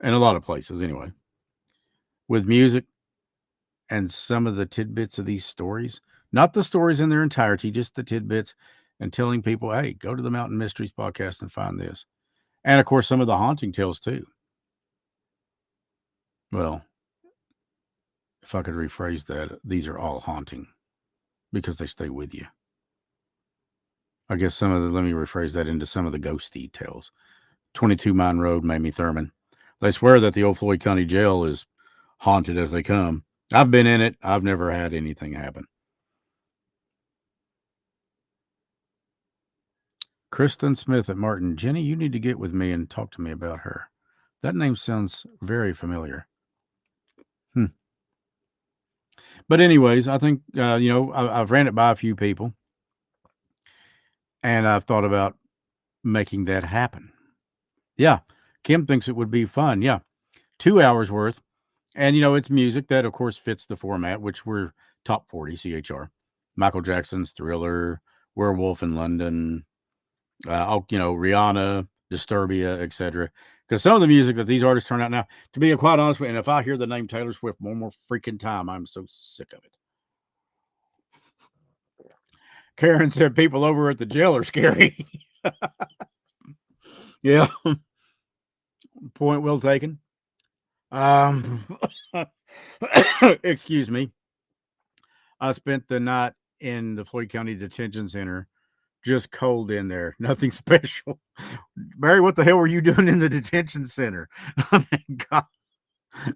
in a lot of places anyway, with music and some of the tidbits of these stories, not the stories in their entirety, just the tidbits, and telling people, hey, go to the Mountain Mysteries podcast and find this. And of course, some of the haunting tales too. Well, if I could rephrase that, these are all haunting because they stay with you. I guess let me rephrase that into some of the ghost details. 22 Mine Road, Mamie Thurman. They swear that the old Floyd County Jail is haunted as they come. I've been in it. I've never had anything happen. Kristen Smith at Martin. Jenny, you need to get with me and talk to me about her. That name sounds very familiar. But anyways, I think, I've ran it by a few people. And I've thought about making that happen. Yeah. Kim thinks it would be fun. Yeah. 2 hours worth. And, it's music that, of course, fits the format, which we're top 40 CHR. Michael Jackson's Thriller, Werewolf in London, Rihanna, Disturbia, etc. Because some of the music that these artists turn out now, to be quite honest with you, and if I hear the name Taylor Swift one more freaking time, I'm so sick of it. Karen said people over at the jail are scary. Yeah. Point well taken. Excuse me. I spent the night in the Floyd County Detention Center, just cold in there, nothing special. Barry, what the hell were you doing in the detention center? I mean,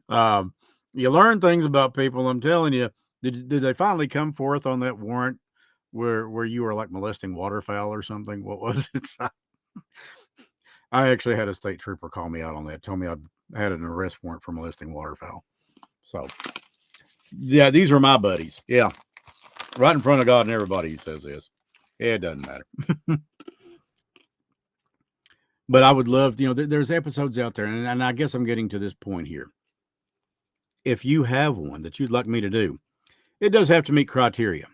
God. You learn things about people. I'm telling you. Did they finally come forth on that warrant where you were like molesting waterfowl or something? What was it? I actually had a state trooper call me out on that, told me I had an arrest warrant for molesting waterfowl. So, yeah, these are my buddies. Yeah, right in front of God and everybody he says this. It doesn't matter. But I would love, there's episodes out there, and I guess I'm getting to this point here. If you have one that you'd like me to do, it does have to meet criteria.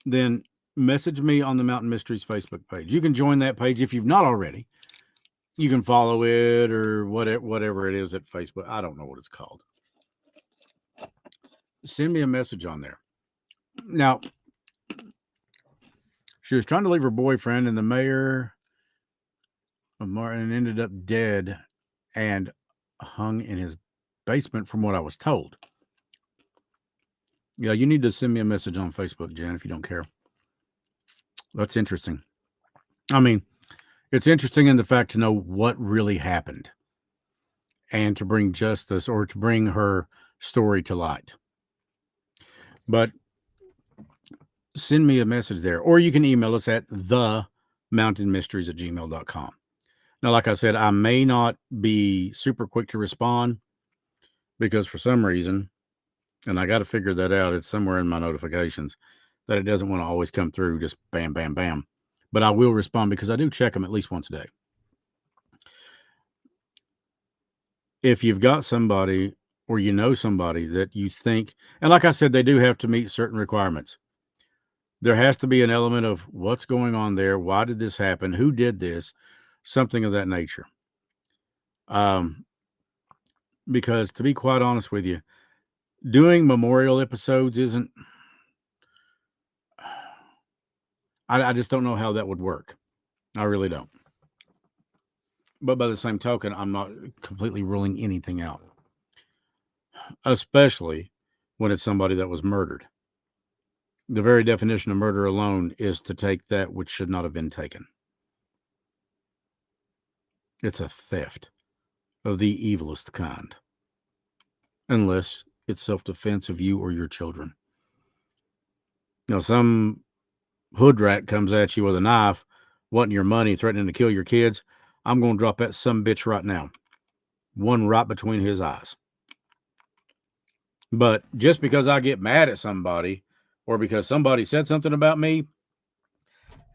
Then message me on the Mountain Mysteries Facebook page. You can join that page if you've not already. You can follow it or whatever it is at Facebook. I don't know what it's called. Send me a message on there. Now, she was trying to leave her boyfriend, and the mayor of Martin ended up dead and hung in his basement, from what I was told. Yeah, you need to send me a message on Facebook, Jen, if you don't care. That's interesting. I mean, it's interesting in the fact to know what really happened and to bring justice or to bring her story to light. But send me a message there, or you can email us at themountainmysteries@gmail.com. Now, like I said, I may not be super quick to respond because for some reason, and I got to figure that out, it's somewhere in my notifications that it doesn't want to always come through just bam, bam, bam. But I will respond because I do check them at least once a day. If you've got somebody or you know somebody that you think, and like I said, they do have to meet certain requirements. There has to be an element of what's going on there. Why did this happen? Who did this? Something of that nature. Because to be quite honest with you, doing memorial episodes isn't, I just don't know how that would work. I really don't. But by the same token, I'm not completely ruling anything out, especially when it's somebody that was murdered. The very definition of murder alone is to take that which should not have been taken. It's a theft of the evilest kind, unless it's self-defense of you or your children. Now, some hood rat comes at you with a knife, wanting your money, threatening to kill your kids. I'm going to drop that sumbitch right now. One right between his eyes. But just because I get mad at somebody or because somebody said something about me,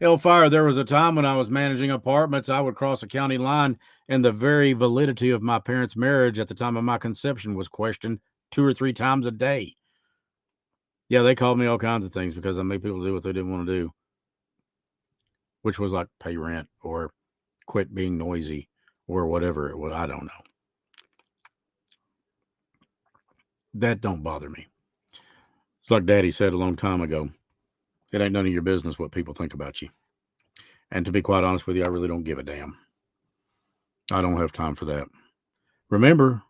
hellfire, there was a time when I was managing apartments, I would cross a county line and the very validity of my parents' marriage at the time of my conception was questioned 2 or 3 times a day. Yeah, they called me all kinds of things because I made people do what they didn't want to do, which was like pay rent or quit being noisy or whatever it was. I don't know. That don't bother me. It's like Daddy said a long time ago. It ain't none of your business what people think about you. And to be quite honest with you, I really don't give a damn. I don't have time for that. Remember,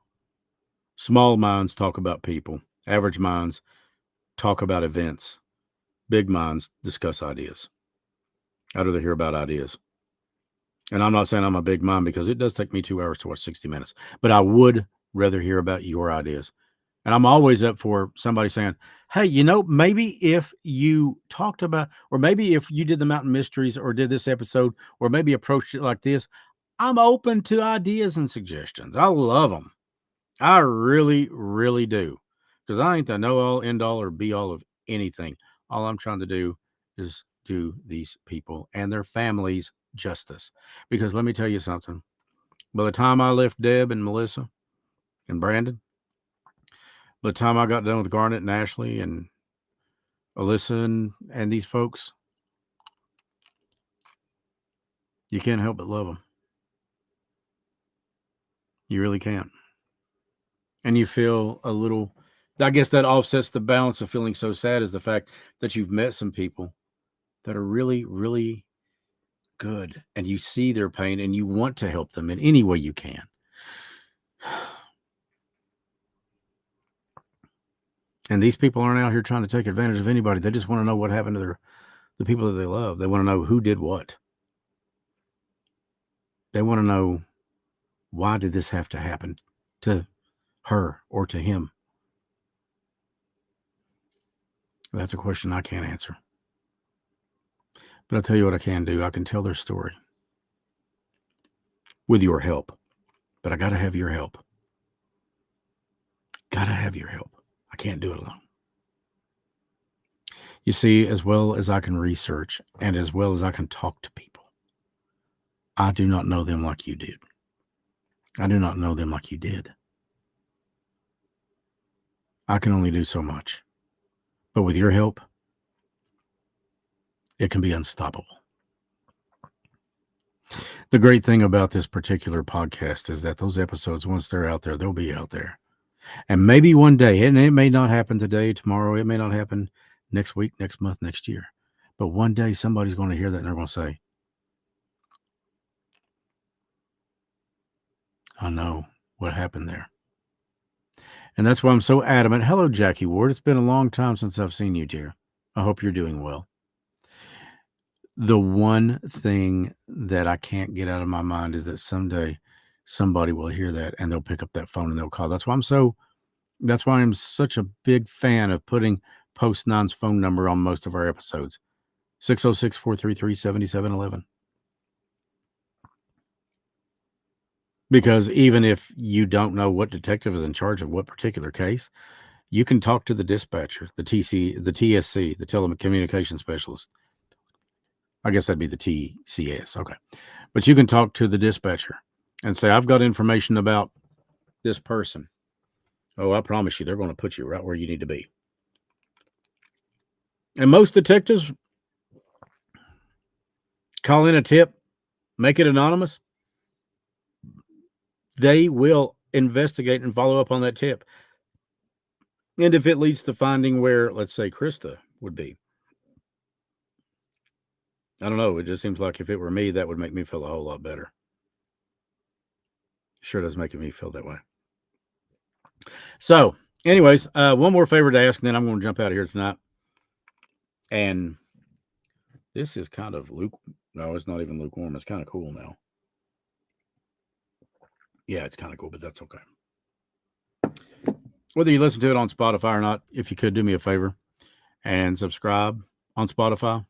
small minds talk about people. Average minds talk about events. Big minds discuss ideas. I'd rather hear about ideas. And I'm not saying I'm a big mind because it does take me 2 hours to watch 60 Minutes. But I would rather hear about your ideas. And I'm always up for somebody saying, hey, maybe if you talked about, or maybe if you did the Mountain Mysteries or did this episode, or maybe approached it like this, I'm open to ideas and suggestions. I love them. I really, really do. Because I ain't the know all, end all, or be all of anything. All I'm trying to do is do these people and their families justice. Because let me tell you something. By the time I left Deb and Melissa and Brandon, by the time I got done with Garnet and Ashley and Alyssa and these folks, you can't help but love them. You really can't. And you feel a little, I guess that offsets the balance of feeling so sad is the fact that you've met some people that are really, really good and you see their pain and you want to help them in any way you can. And these people aren't out here trying to take advantage of anybody. They just want to know what happened to the people that they love. They want to know who did what. They want to know, why did this have to happen to her or to him? That's a question I can't answer. But I'll tell you what I can do. I can tell their story with your help. But I got to have your help. Got to have your help. I can't do it alone. You see, as well as I can research and as well as I can talk to people, I do not know them like you did. I do not know them like you did. I can only do so much. But with your help, it can be unstoppable. The great thing about this particular podcast is that those episodes, once they're out there, they'll be out there. And maybe one day, and it may not happen today, tomorrow, it may not happen next week, next month, next year. But one day somebody's going to hear that and they're going to say, I know what happened there. And that's why I'm so adamant. Hello, Jackie Ward. It's been a long time since I've seen you, dear. I hope you're doing well. The one thing that I can't get out of my mind is that someday somebody will hear that and they'll pick up that phone and they'll call. That's why I'm such a big fan of putting Post 9's phone number on most of our episodes. 606-433-7711. Because even if you don't know what detective is in charge of what particular case, you can talk to the dispatcher, the TSC, the telecommunications specialist. I guess that'd be the TCS. Okay. But you can talk to the dispatcher and say, I've got information about this person. Oh, I promise you, they're going to put you right where you need to be. And most detectives call in a tip, make it anonymous. They will investigate and follow up on that tip. And if it leads to finding where, let's say, Krista would be, I don't know. It just seems like if it were me, that would make me feel a whole lot better. Sure does make me feel that way. So, anyways, one more favor to ask, and then I'm going to jump out of here tonight. And this is kind of no, it's not even lukewarm. It's kind of cool now. Yeah, it's kind of cool, but that's okay. Whether you listen to it on Spotify or not, if you could do me a favor and subscribe on Spotify,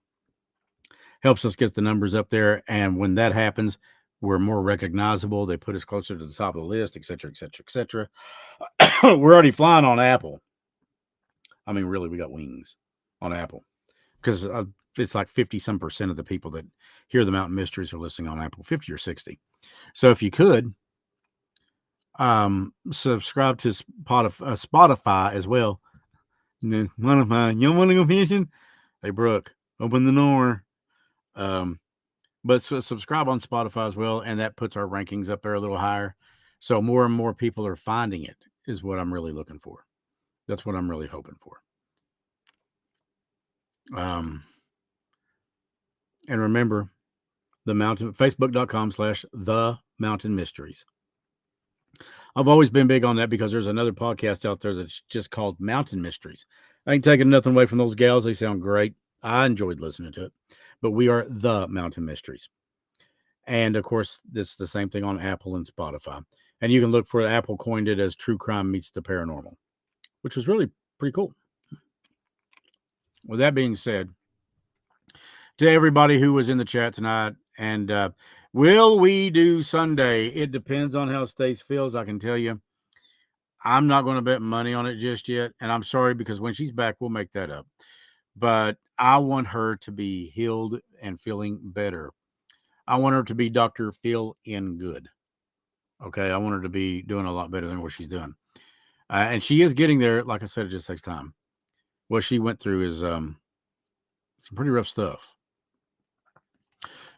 helps us get the numbers up there. And when that happens, we're more recognizable. They put us closer to the top of the list, et cetera, et cetera, et cetera. We're already flying on Apple. I mean, really, we got wings on Apple because it's like 50% of the people that hear the Mountain Mysteries are listening on Apple, 50 or 60. So if you could subscribe to Spotify as well. Spotify, you want to go fishing? Hey, Brooke, open the door. But subscribe on Spotify as well, and that puts our rankings up there a little higher. So more and more people are finding it is what I'm really looking for. That's what I'm really hoping for. And remember, Facebook.com/The Mountain Mysteries. I've always been big on that because there's another podcast out there that's just called Mountain Mysteries. I ain't taking nothing away from those gals. They sound great. I enjoyed listening to it. But we are The Mountain Mysteries. And, of course, this is the same thing on Apple and Spotify. And you can look for Apple coined it as True Crime Meets the Paranormal, which was really pretty cool. With that being said, to everybody who was in the chat tonight, and will we do Sunday? It depends on how Stace feels, I can tell you. I'm not going to bet money on it just yet, and I'm sorry because when she's back, we'll make that up. But I want her to be healed and feeling better. I want her to be Dr. Feel in Good. Okay, I want her to be doing a lot better than what she's doing. And she is getting there. Like I said, it just takes time. What she went through is some pretty rough stuff.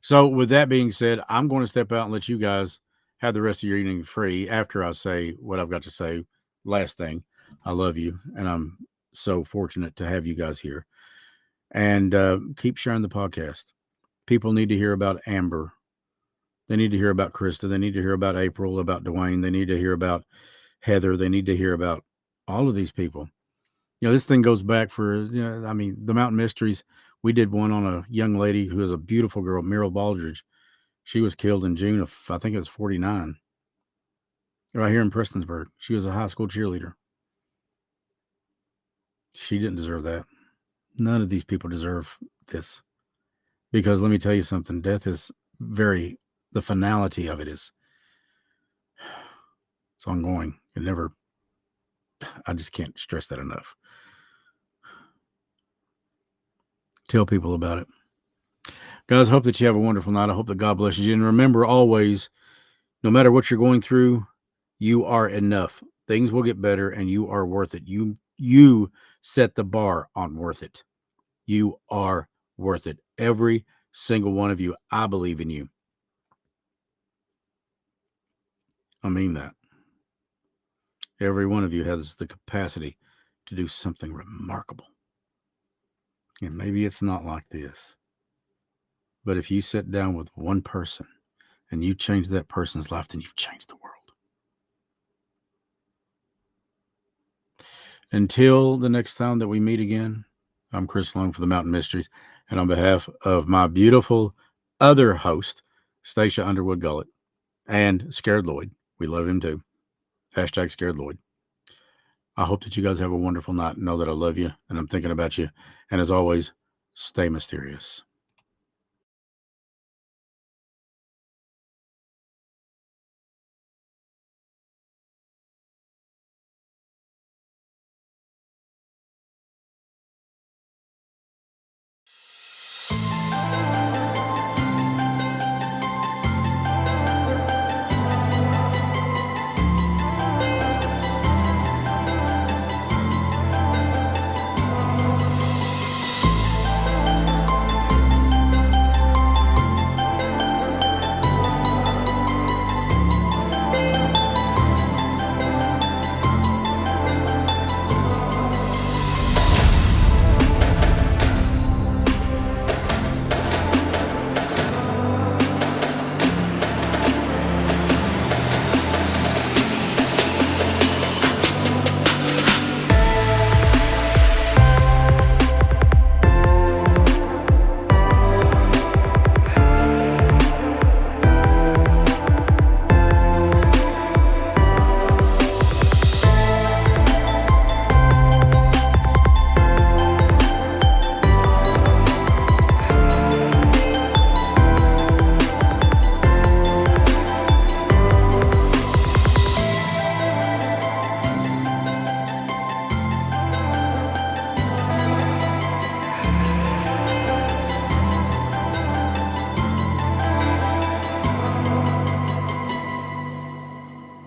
So with that being said, I'm going to step out and let you guys have the rest of your evening free after I say what I've got to say. Last thing, I love you, and I'm so fortunate to have you guys here. And keep sharing the podcast. People need to hear about Amber. They need to hear about Krista. They need to hear about April, about Dwayne. They need to hear about Heather. They need to hear about all of these people. You know, this thing goes back for, I mean, the Mountain Mysteries. We did one on a young lady who was a beautiful girl, Meryl Baldridge. She was killed in June of, I think it was 49, right here in Prestonsburg. She was a high school cheerleader. She didn't deserve that. None of these people deserve this. Because let me tell you something, death is the finality of it is, it's ongoing. I just can't stress that enough. Tell people about it. Guys, hope that you have a wonderful night. I hope that God blesses you. And remember always, no matter what you're going through, you are enough. Things will get better and you are worth it. You set the bar on worth it. You are worth it. Every single one of you. I believe in you. I mean that. Every one of you has the capacity to do something remarkable. And maybe it's not like this. But if you sit down with one person and you change that person's life, then you've changed the world. Until the next time that we meet again, I'm Chris Long for the Mountain Mysteries. And on behalf of my beautiful other host, Stacia Underwood Gullett, and Scared Lloyd, we love him too. Hashtag Scared Lloyd. I hope that you guys have a wonderful night. Know that I love you and I'm thinking about you. And as always, stay mysterious.